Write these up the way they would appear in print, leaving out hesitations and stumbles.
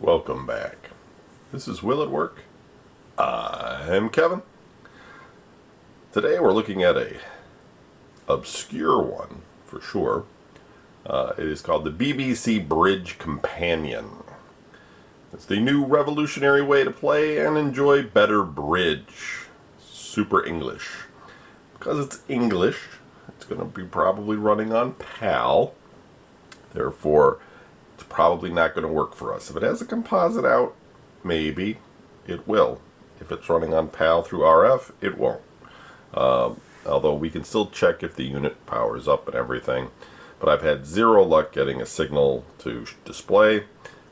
Welcome back. This is Will at Work. I'm Kevin. Today we're looking at a obscure one, for sure. It is called the BBC Bridge Companion. It's the new revolutionary way to play and enjoy better bridge. Super English. Because it's English, it's going to be probably running on PAL. Therefore, it's probably not going to work for us. If it has a composite out, maybe it will. If it's running on PAL through RF, it won't. Although we can still check if the unit powers up and everything. But I've had zero luck getting a signal to display.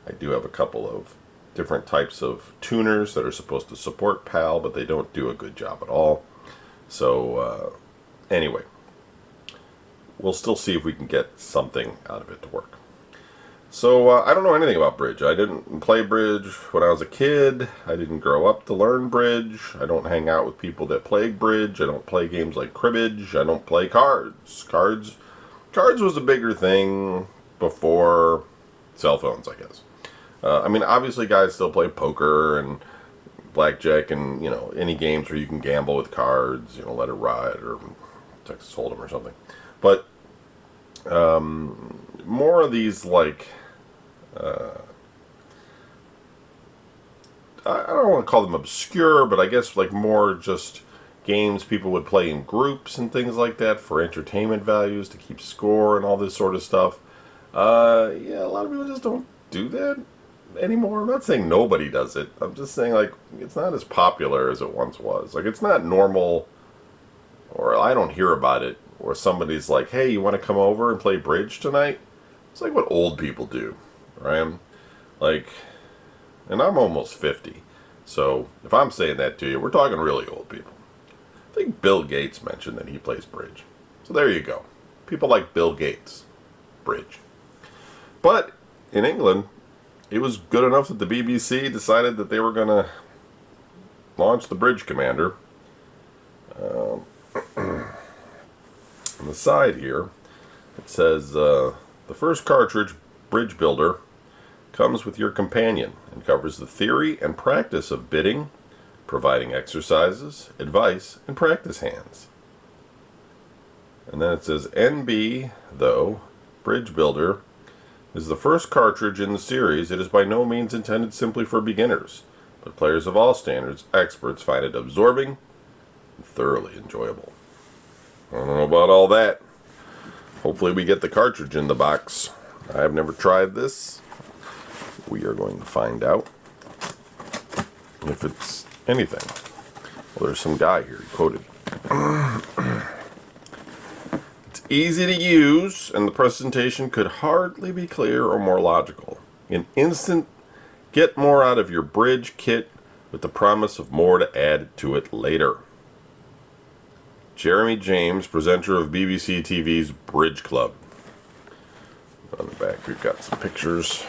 I do have a couple of different types of tuners that are supposed to support PAL, but they don't do a good job at all. So anyway, we'll still see if we can get something out of it to work. So I don't know anything about bridge. I didn't play bridge when I was a kid. I didn't grow up to learn bridge. I don't hang out with people that play bridge. I don't play games like cribbage. I don't play cards. Cards was a bigger thing before cell phones, I guess. I mean, obviously guys still play poker and blackjack and, you know, any games where you can gamble with cards, you know, Let It Ride or Texas Hold'em or something. But more of these, like, I don't want to call them obscure, but I guess like more just games people would play in groups and things like that for entertainment values, to keep score and all this sort of stuff. Yeah, a lot of people just don't do that anymore. I'm not saying nobody does it. I'm just saying, like, it's not as popular as it once was. Like, it's not normal, or I don't hear about it, where somebody's like, hey, you want to come over and play bridge tonight? It's like what old people do, right? Like, and I'm almost 50, so if I'm saying that to you, we're talking really old people. I think Bill Gates mentioned that he plays bridge. So there you go. People like Bill Gates. Bridge. But in England, it was good enough that the BBC decided that they were going to launch the Bridge Commander. On the side here, it says, the first cartridge, Bridge Builder, comes with your companion and covers the theory and practice of bidding, providing exercises, advice, and practice hands. And then it says, NB, though, Bridge Builder, is the first cartridge in the series. It is by no means intended simply for beginners, but players of all standards, experts, find it absorbing and thoroughly enjoyable. I don't know about all that. Hopefully we get the cartridge in the box. I have never tried this. We are going to find out if it's anything. Well, there's some guy here, he quoted. It's easy to use, and the presentation could hardly be clearer or more logical. An instant, get more out of your bridge kit with the promise of more to add to it later. Jeremy James, presenter of BBC TV's Bridge Club. On the back we've got some pictures.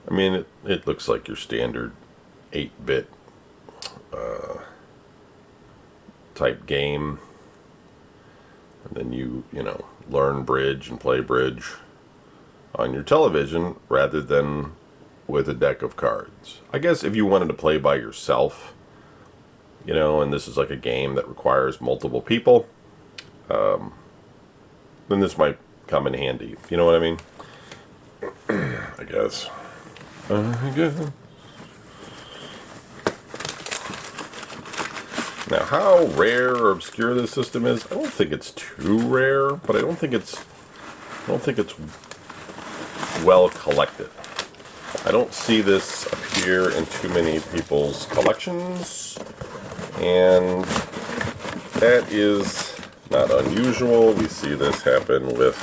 I mean, it looks like your standard 8-bit type game. And then you know, learn bridge and play bridge on your television rather than with a deck of cards. I guess if you wanted to play by yourself, you know, and this is like a game that requires multiple people, then this might come in handy. You know what I mean? I guess. Now, how rare or obscure this system is, I don't think it's too rare, but I don't think it's well collected. I don't see this appear in too many people's collections, and that is not unusual. We see this happen with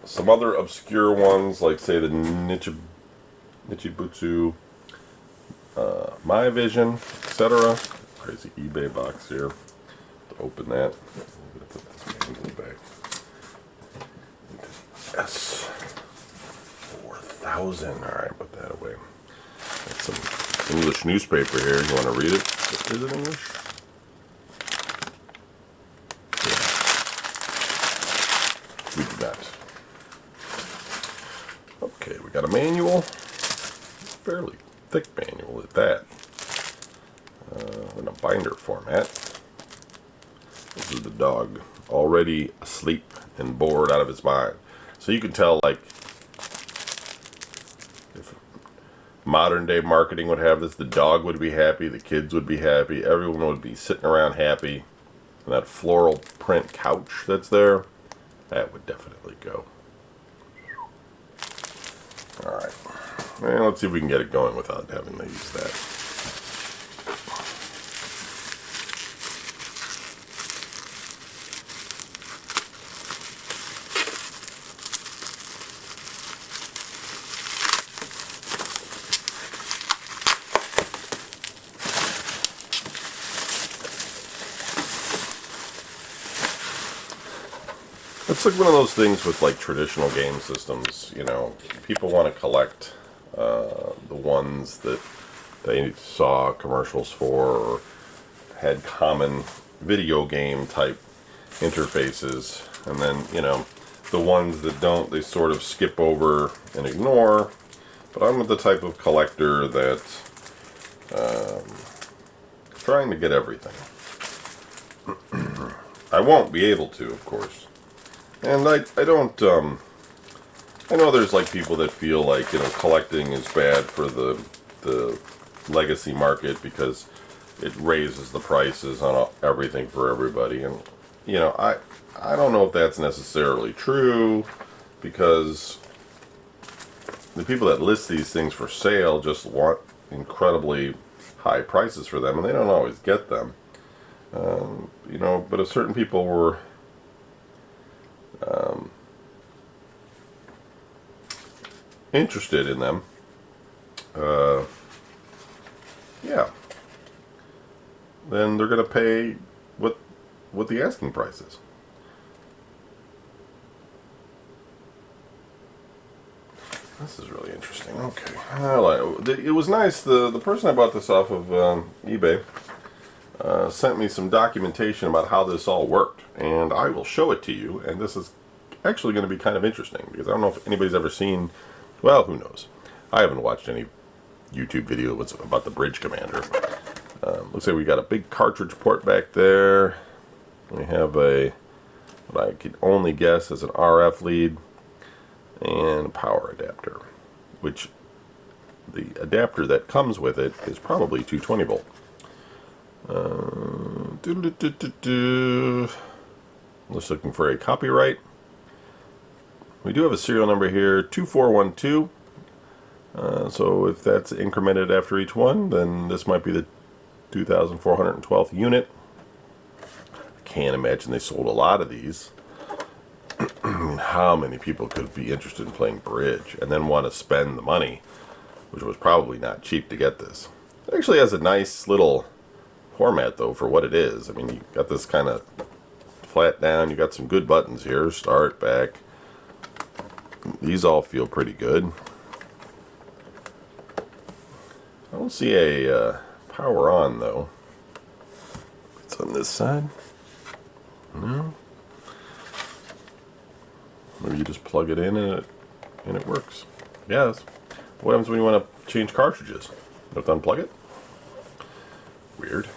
some other obscure ones, like say the Nichibutsu, My Vision, etc. Crazy eBay box here. To open that, I'm going to put this manual back. S4000. Alright, put that away. Got some English newspaper here. You want to read it? Is it English? Yeah. got a manual, fairly thick manual at that, in a binder format. This is the dog, already asleep and bored out of his mind. So you can tell, like, if modern day marketing would have this, the dog would be happy, the kids would be happy, everyone would be sitting around happy. And that floral print couch that's there, that would definitely go. Alright, well, let's see if we can get it going without having to use that. It's like one of those things with like traditional game systems, you know, people want to collect the ones that they saw commercials for or had common video game type interfaces, and then, you know, the ones that don't, they sort of skip over and ignore. But I'm the type of collector that trying to get everything. I won't be able to, of course. And I don't, I know there's like people that feel like, you know, collecting is bad for the legacy market because it raises the prices on everything for everybody. And, you know, I don't know if that's necessarily true, because the people that list these things for sale just want incredibly high prices for them, and they don't always get them. You know, but if certain people were interested in them, yeah, then they're going to pay what the asking price is. This is really interesting. Okay, well, it was nice. The person I bought this off of eBay sent me some documentation about how this all worked, and I will show it to you. And this is actually going to be kind of interesting, because I don't know if anybody's ever seen, well, who knows, I haven't watched any YouTube video about the Bridge Commander. Looks like we got a big cartridge port back there. We have what I could only guess is an RF lead and a power adapter, which the adapter that comes with it is probably 220 volt. Just looking for a copyright. We do have a serial number here, 2412. So if that's incremented after each one, then this might be the 2412th unit. I can't imagine they sold a lot of these. I mean, how many people could be interested in playing Bridge and then want to spend the money, which was probably not cheap to get this. It actually has a nice little format, though, for what it is. I mean, you got this kind of flat down. You got some good buttons here, start, back. These all feel pretty good. I don't see a power on, though. It's on this side. No. Maybe you just plug it in and it works. Yes. What happens when you want to change cartridges? You have to unplug it? Weird.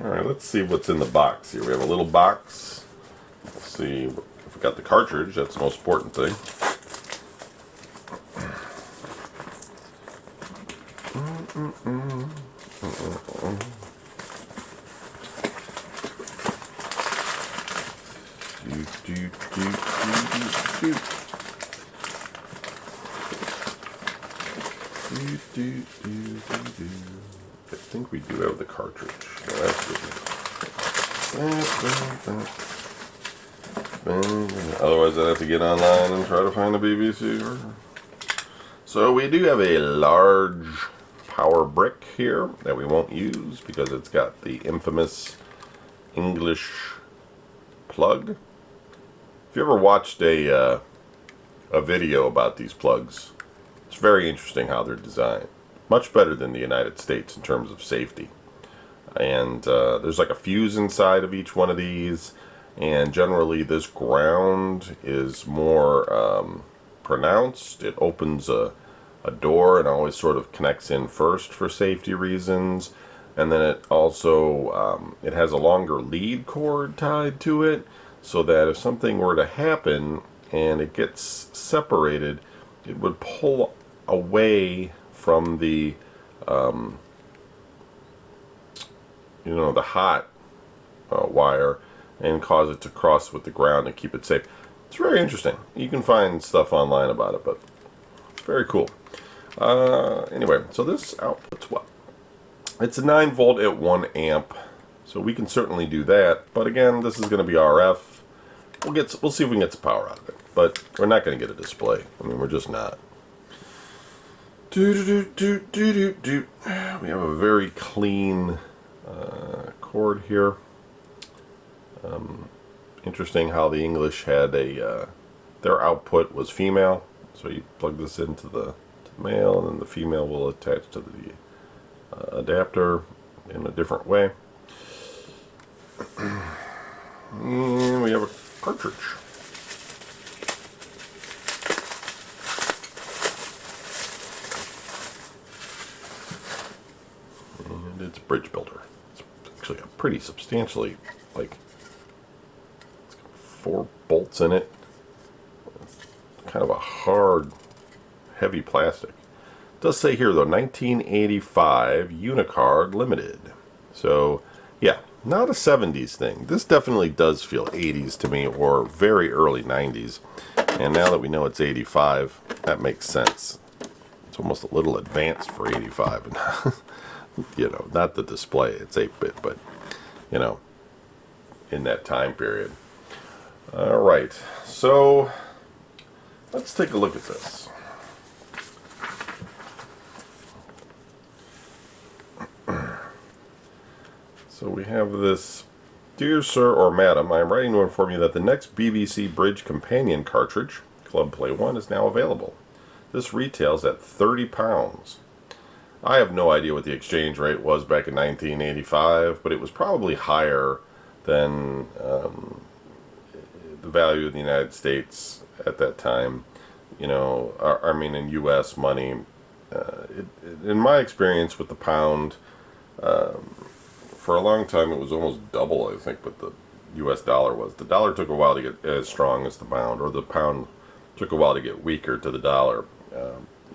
Alright, let's see what's in the box here. We have a little box. Let's see if we got the cartridge. That's the most important thing. I think we do have the cartridge. No, that's good. Otherwise I'd have to get online and try to find the BBC version. So we do have a large power brick here that we won't use because it's got the infamous English plug. If you ever watched a video about these plugs, it's very interesting how they're designed. Much better than the United States in terms of safety. And there's like a fuse inside of each one of these, and generally this ground is more pronounced. It opens a door and always sort of connects in first for safety reasons. And then it also, it has a longer lead cord tied to it, so that if something were to happen and it gets separated, it would pull away from the, the hot wire and cause it to cross with the ground and keep it safe. It's very interesting. You can find stuff online about it, but it's very cool. Anyway, so this outputs what? It's a 9 volt at 1 amp, so we can certainly do that. But again, this is going to be RF. We'll see if we can get some power out of it, but we're not going to get a display. I mean, we're just not. We have a very clean cord here. Interesting how the English had a their output was female, so you plug this into the male, and then the female will attach to the adapter in a different way. And we have a cartridge. And it's Bridge Builder. It's actually a pretty substantially, like, it's got 4 bolts in it. It's kind of a hard, heavy plastic. It does say here though, 1985 Unicard Limited. So yeah, not a 70s thing. This definitely does feel 80s to me, or very early 90s. And now that we know it's 85, that makes sense. It's almost a little advanced for 85. You know, not the display, it's 8-bit, but you know, in that time period. Alright, so let's take a look at this. So we have this: Dear Sir or Madam, I am writing to inform you that the next BBC Bridge Companion cartridge, Club Play 1, is now available. This retails at £30. I have no idea what the exchange rate was back in 1985, but it was probably higher than the value of the United States at that time. You know, I mean in U.S. money. In my experience with the pound, for a long time it was almost double, I think, what the U.S. dollar was. The dollar took a while to get as strong as the pound, or the pound took a while to get weaker to the dollar.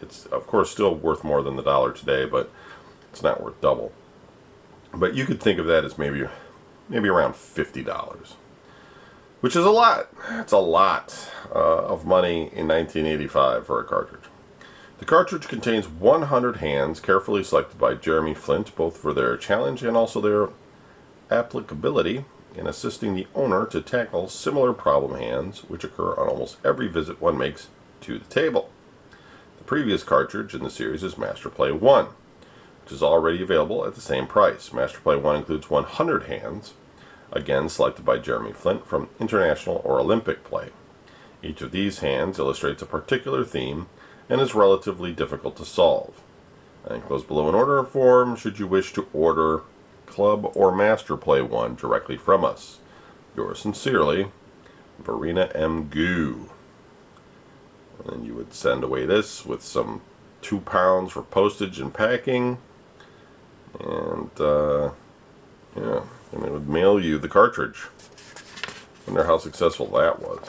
It's, of course, still worth more than the dollar today, but it's not worth double. But you could think of that as maybe around $50, which is a lot. It's a lot of money in 1985 for a cartridge. The cartridge contains 100 hands carefully selected by Jeremy Flint, both for their challenge and also their applicability in assisting the owner to tackle similar problem hands which occur on almost every visit one makes to the table. The previous cartridge in the series is Master Play 1, which is already available at the same price. Master Play 1 includes 100 hands, again selected by Jeremy Flint from international or Olympic play. Each of these hands illustrates a particular theme and is relatively difficult to solve. I enclose below an order form should you wish to order Club or Master Play 1 directly from us. Yours sincerely, Verena M. Goo. And then you would send away this with some £2 for postage and packing. And yeah, and it would mail you the cartridge. Wonder how successful that was.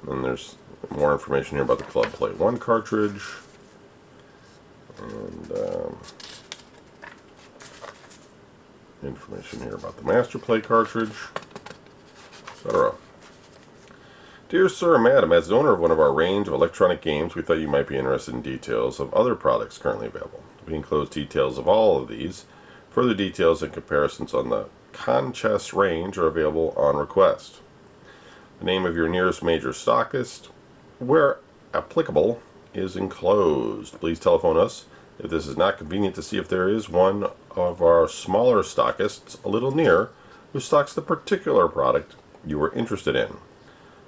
And then there's more information here about the Club Play 1 cartridge. And information here about the Master Play cartridge, etc. Dear Sir or Madam, as the owner of one of our range of electronic games, we thought you might be interested in details of other products currently available. We enclose details of all of these. Further details and comparisons on the Conchess range are available on request. The name of your nearest major stockist, where applicable, is enclosed. Please telephone us if this is not convenient to see if there is one of our smaller stockists a little near who stocks the particular product you are interested in.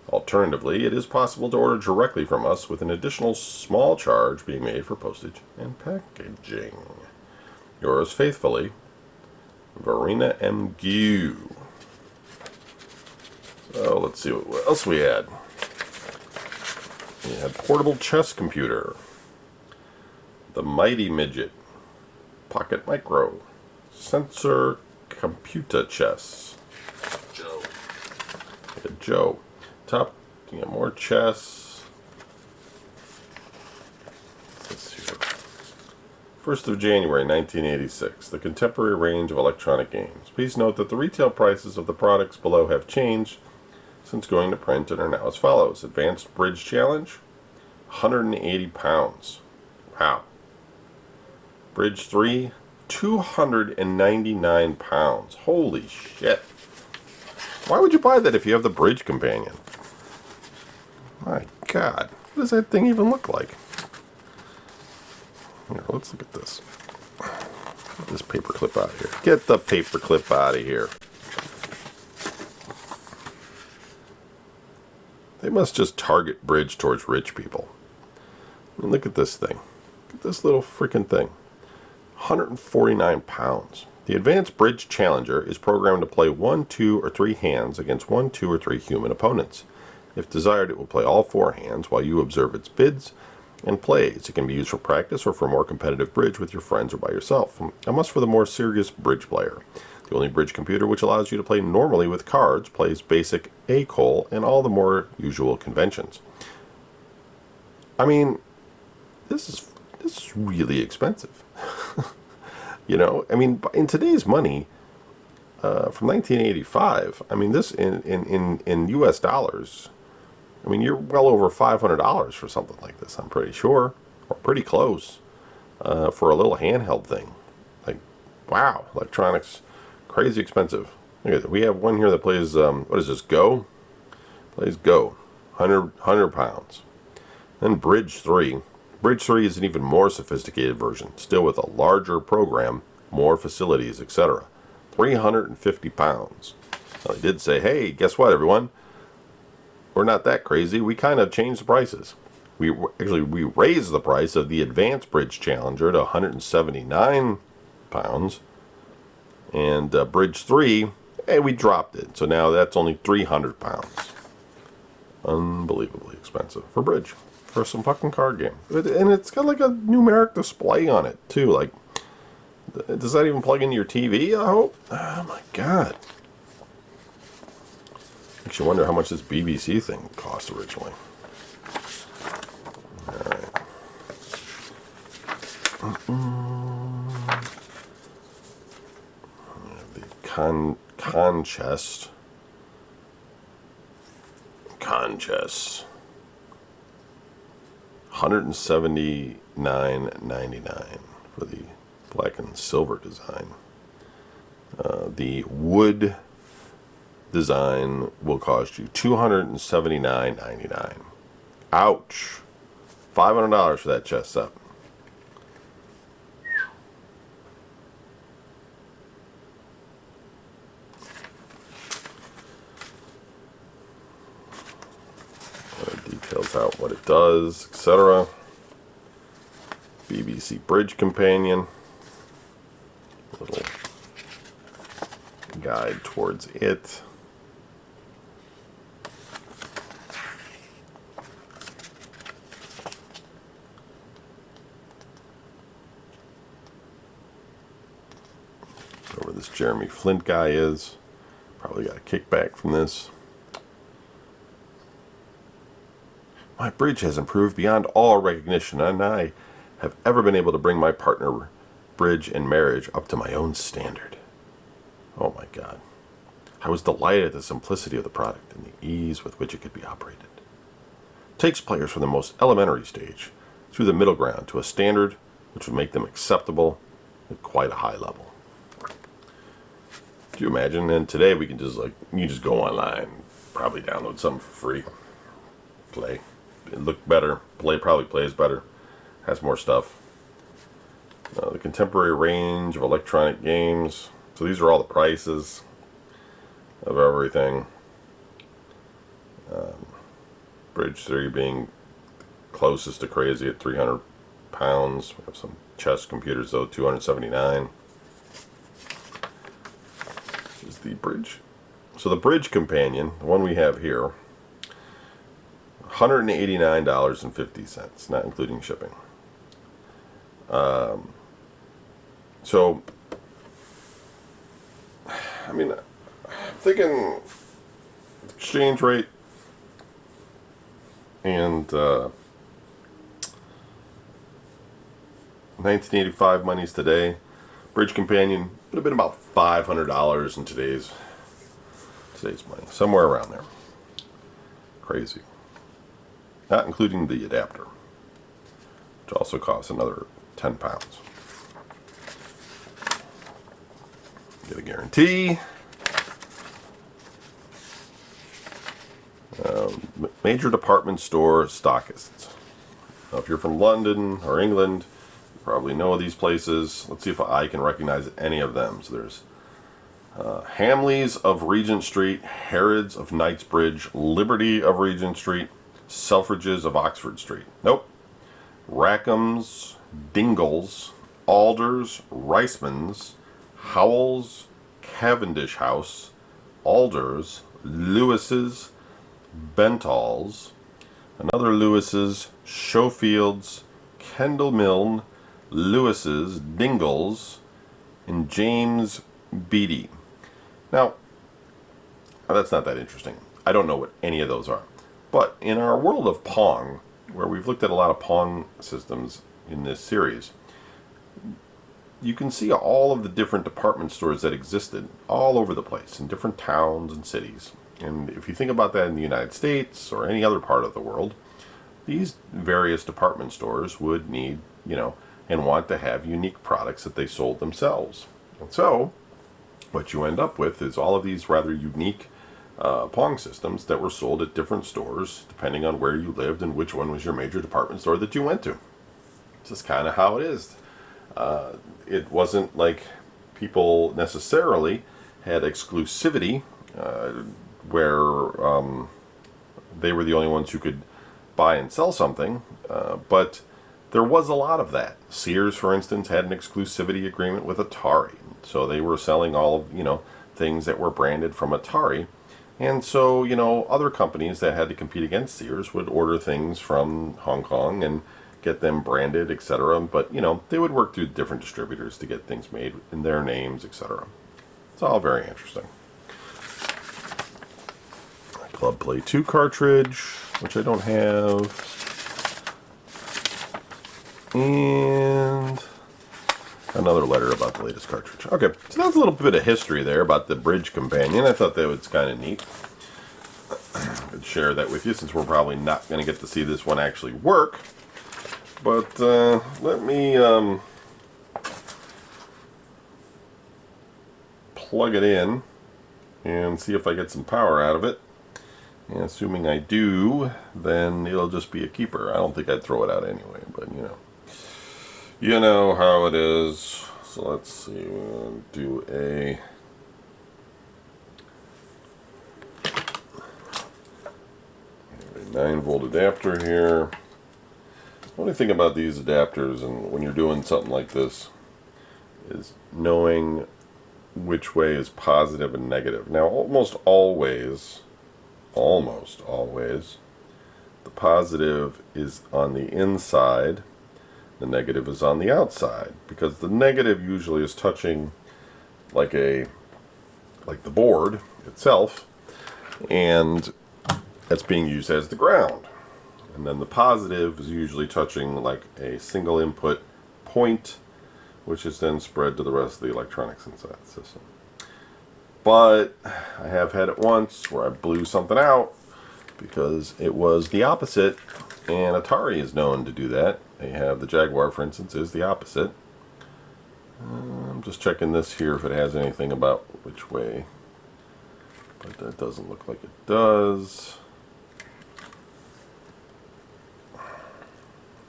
Alternatively, it is possible to order directly from us with an additional small charge being made for postage and packaging. Yours faithfully, Verena M. Goo. So let's see what else we had. We had portable chess computer, the Mighty Midget, Pocket Micro, sensor computer chess. Joe. Joe. Top, you got more chess. Let's see here. 1st of January 1986, the contemporary range of electronic games. Please note that the retail prices of the products below have changed since going to print and are now as follows. Advanced Bridge Challenge, £180. Wow. Bridge 3, £299. Holy shit. Why would you buy that if you have the Bridge Companion? My God. What does that thing even look like? Here, let's look at this. Get this paper clip out of here. Get the paper clip out of here. They must just target Bridge towards rich people. I mean, look at this thing. Look at this little freaking thing. £149. The Advanced Bridge Challenger is programmed to play 1, 2, or 3 hands against 1, 2, or 3 human opponents. If desired, it will play all 4 hands while you observe its bids and plays. It can be used for practice or for more competitive bridge with your friends or by yourself. A must for the more serious bridge player. The only bridge computer which allows you to play normally with cards plays basic A-Cole and all the more usual conventions. I mean, this is really expensive. You know, I mean, in today's money, from 1985, I mean, this in U.S. dollars, I mean, you're well over $500 for something like this, I'm pretty sure, or pretty close, for a little handheld thing. Like, wow, electronics, crazy expensive. Look at that. We have one here that plays, what is this, Go? Plays Go, £100. Then Bridge 3. Bridge 3 is an even more sophisticated version, still with a larger program, more facilities, etc. £350. Now, they did say, hey, guess what, everyone? We're not that crazy. We kind of changed the prices. We raised the price of the Advanced Bridge Challenger to £179. And Bridge 3, hey, we dropped it. So now that's only £300. Unbelievably expensive for Bridge. For some fucking card game. And it's got like a numeric display on it, too. Like, does that even plug into your TV, I hope? Oh, my God. Makes you wonder how much this BBC thing cost originally. Alright. The con chest. $179.99 for the black and silver design. The wood design will cost you $279.99. Ouch. $500 for that chest set. Details out what it does, etc. BBC Bridge Companion. Little guide towards it. Whoever this Jeremy Flint guy is, probably got a kickback from this. My bridge has improved beyond all recognition, and I have ever been able to bring my partner, bridge, and marriage up to my own standard. Oh my God. I was delighted at the simplicity of the product and the ease with which it could be operated. It takes players from the most elementary stage through the middle ground to a standard which would make them acceptable at quite a high level. Do you imagine? And today we can just you just go online, probably download something for free, play. It looked better, probably plays better, has more stuff. The contemporary range of electronic games. So these are all the prices of everything. Bridge 3 being closest to crazy at £300. We have some chess computers though, $279. Is the Bridge. So the Bridge Companion, the one we have here, $189.50, not including shipping. So, I mean, I'm thinking exchange rate and 1985 monies today. Bridge Companion would have been about $500 in today's money, somewhere around there. Crazy. Not including the adapter, which also costs another 10 pounds. Get a guarantee. Major department store stockists. Now, if you're from London or England, you probably know these places. Let's see if I can recognize any of them. So there's Hamleys of Regent Street, Harrods of Knightsbridge, Liberty of Regent Street, Selfridges of Oxford Street. Nope. Rackham's, Dingles, Alders, Reisman's, Howells, Cavendish House, Alders, Lewis's, Bentall's, another Lewis's, Showfield's, Kendall Milne, Lewis's, Dingles, and James Beattie. Now, that's not that interesting. I don't know what any of those are. But in our world of Pong, where we've looked at a lot of Pong systems in this series, you can see all of the different department stores that existed all over the place in different towns and cities. And if you think about that in the United States or any other part of the world, these various department stores would need, and want to have unique products that they sold themselves. And so, what you end up with is all of these rather unique Pong systems that were sold at different stores, depending on where you lived and which one was your major department store that you went to. It's just kind of how it is. It wasn't like people necessarily had exclusivity where they were the only ones who could buy and sell something, but there was a lot of that. Sears, for instance, had an exclusivity agreement with Atari, so they were selling all of things that were branded from Atari, and so other companies that had to compete against Sears would order things from Hong Kong and get them branded, etc. But they would work through different distributors to get things made in their names, etc. It's all very interesting. Club Play 2 cartridge, which I don't have. And another letter about the latest cartridge. Okay, so that's a little bit of history there about the Bridge Companion. I thought that was kind of neat. I'd share that with you since we're probably not going to get to see this one actually work. But let me plug it in and see if I get some power out of it. And assuming I do, then it'll just be a keeper. I don't think I'd throw it out anyway, but you know how it is. So let's see, we'll do a 9-volt adapter here. The only thing about these adapters, and when you're doing something like this, is knowing which way is positive and negative. Now, almost always, the positive is on the inside, the negative is on the outside, because the negative usually is touching like the board itself, and that's being used as the ground. And then the positive is usually touching like a single input point, which is then spread to the rest of the electronics inside the system. But I have had it once where I blew something out because it was the opposite, and Atari is known to do that. They have the Jaguar, for instance, is the opposite. I'm just checking this here if it has anything about which way, but that doesn't look like it does.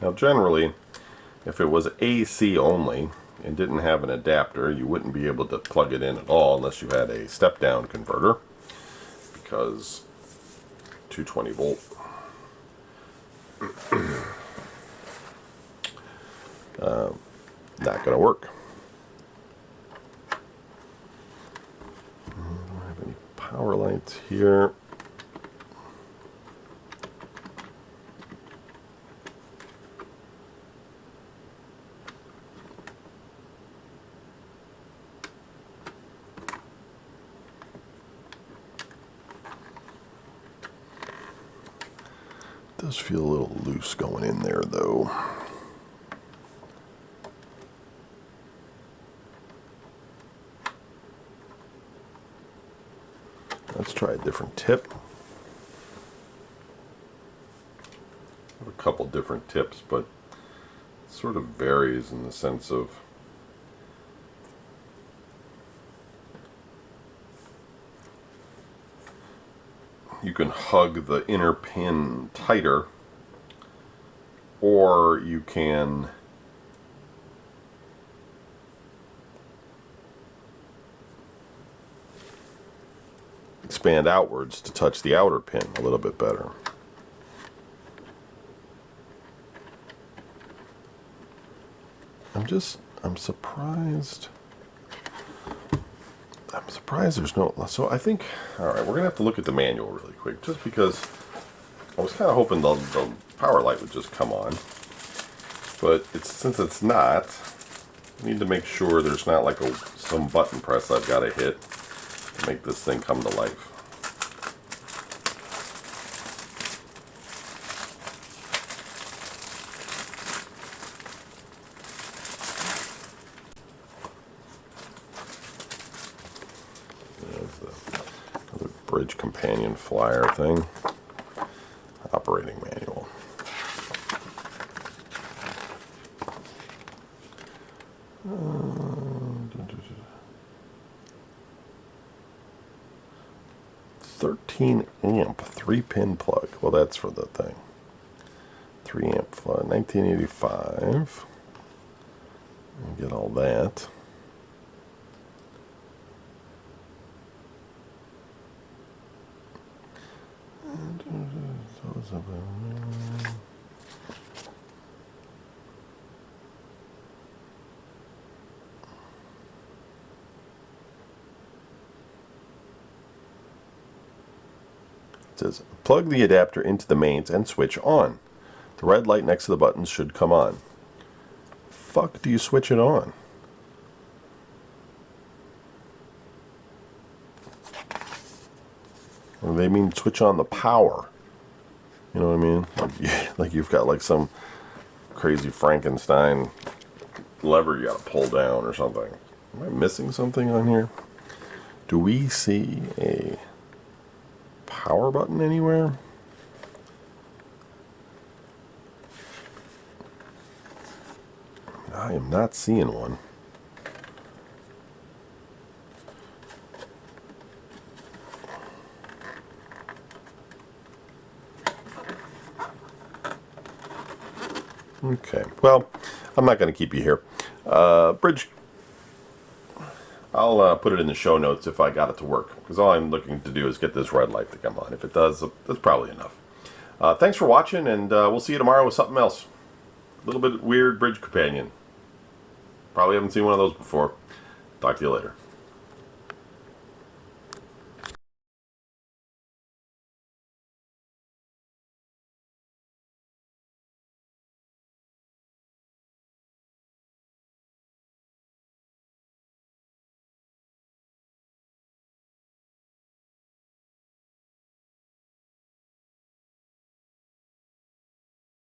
Now generally, if it was AC only and didn't have an adapter, you wouldn't be able to plug it in at all unless you had a step-down converter, because 220 volt. Not going to work. I don't have any power lights here. does feel a little loose going in there, though. Let's try a different tip. I have a couple different tips, but it sort of varies in the sense of you can hug the inner pin tighter, or you can expand outwards to touch the outer pin a little bit better. I'm surprised. I'm surprised there's no, so I think, alright, we're going to have to look at the manual really quick, just because I was kind of hoping the power light would just come on, but since it's not, I need to make sure there's not like some button press I've got to hit to make this thing come to life. Bridge companion flyer thing. Operating manual. $13 amp 3-pin plug. Well, that's for the thing. 3 amp plug. 1985. Get all that. It says, plug the adapter into the mains and switch on. The red light next to the buttons should come on. Fuck do you switch it on? Or they mean switch on the power. You know what I mean? Like you've got like some crazy Frankenstein lever you gotta pull down or something. Am I missing something on here? Do we see a power button anywhere? I am not seeing one. Okay, well, I'm not going to keep you here. Bridge, I'll put it in the show notes if I got it to work, because all I'm looking to do is get this red light to come on. If it does, that's probably enough. Thanks for watching, and we'll see you tomorrow with something else. A little bit weird bridge companion. Probably haven't seen one of those before. Talk to you later.